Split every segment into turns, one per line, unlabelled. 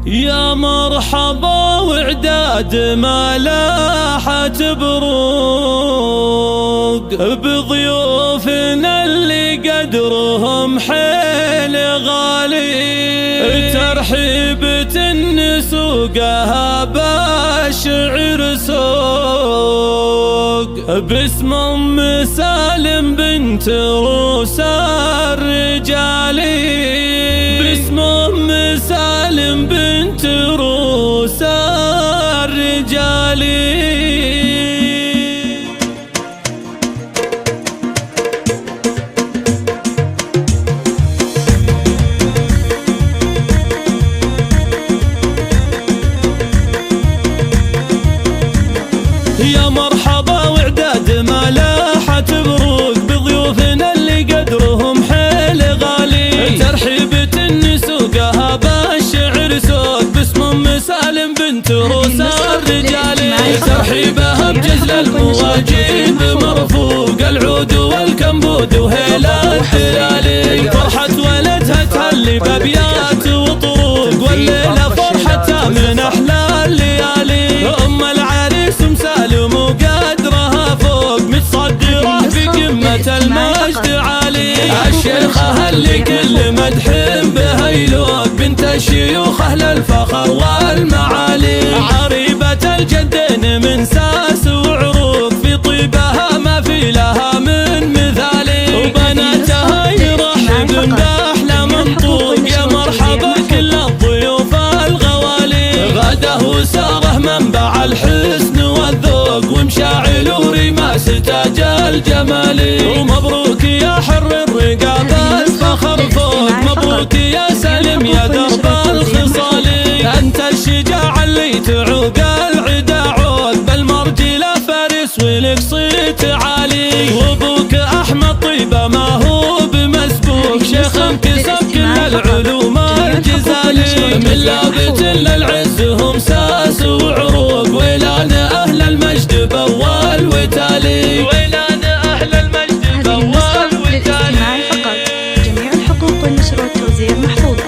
يا مرحبا وعداد ما لاحت بروق بضيوفنا اللي قدرهم حيل غالي، ترحيبة نسوقها بالشعر سوق باسم ام سالم بنت روس الرجالي، باسم ام سالم بنت روس الرجالي. يا مرحبا وعداد ما لاحت بروق بضيوفنا اللي قدرهم حيل غالي، ترحيبة نسوقها بالشعر سوق باسم ام سالم بنت روس الرجالي، ترحيبها بجزل المواجيب مرفوق العود والكمبود وهيلا الدلالي، فرحة ولدها تهلي بابيات وطروق والليلة فرحتها من احلى الليالي، ام العريس ام سالم وقدرها فوق متصدرة بقمة المجد عالي، الشيخة اللي كل مدح بها يلوق بنت الشيوخ اهل الفخر والمعالي، عريبة الجدين من ساس وعروق في طيبها ما في لها من مثالي، وبناتها يرحبن باحلى منطوق يا مرحبا كل الضيوف الغوالي، غدا وساره منبع الحسن والذوق ومشاعل ورماس تاج الجمالي، ومبروك يا حر الرقاب الفخر فوق، مبروك يا سالم يا درب الخصالي، انت الشجاع اللي تعوق العدا عود بالمرجله فارس ولك صيت عالي، وابوك احمد طيبه ما هو بمسبوق شيخ انكسب كل العلوم الجزالي، من لابت للعز هم ساس وعروق ويلان اهل المجد باول وتالي، ويلان اهل المجد باول وتالي.
فقط جميع الحقوق والنشر والتوزيع محفوظة.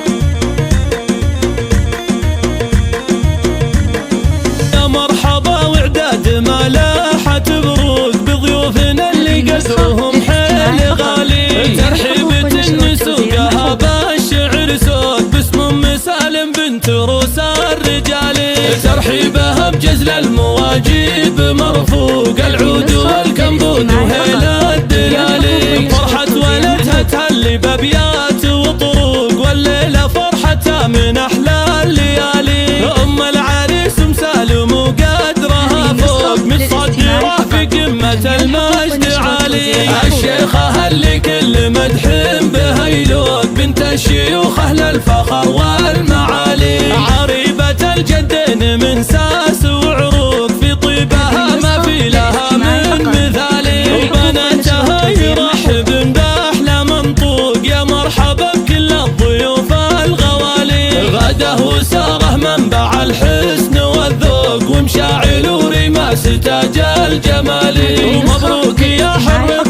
يا مرحبا وعداد ما لاحت بروق بضيوفنا اللي قدرهم حيل غالي، ترحيبة نسوقها بالشعر سوق باسم ام سالم بنت روس الرجالي، ترحيبها بجزل المواجيب مرفوق العود والكمبود وهيلا الدلالي، فرحة ولدها تهلي بابيات وطروق والليلة فرحتها من احلى الليالي، ام العريس ام سالم وقدرها فوق متصدرة في قمة المجد عالي، الشيخة اللي كل مدح بها يلوق بنت الشيوخ اهل الفخر والمعالي، عريبة الجدين من ساس وعروق في طيبها ما في لها من مثالي، وبناتها يرحبن باحلى منطوق يا مرحبا بكل الضيوف الغوالي، غدا وساره منبع الحسن والذوق ومشاعل ورماس تاج الجمالي، ومبروك يا حر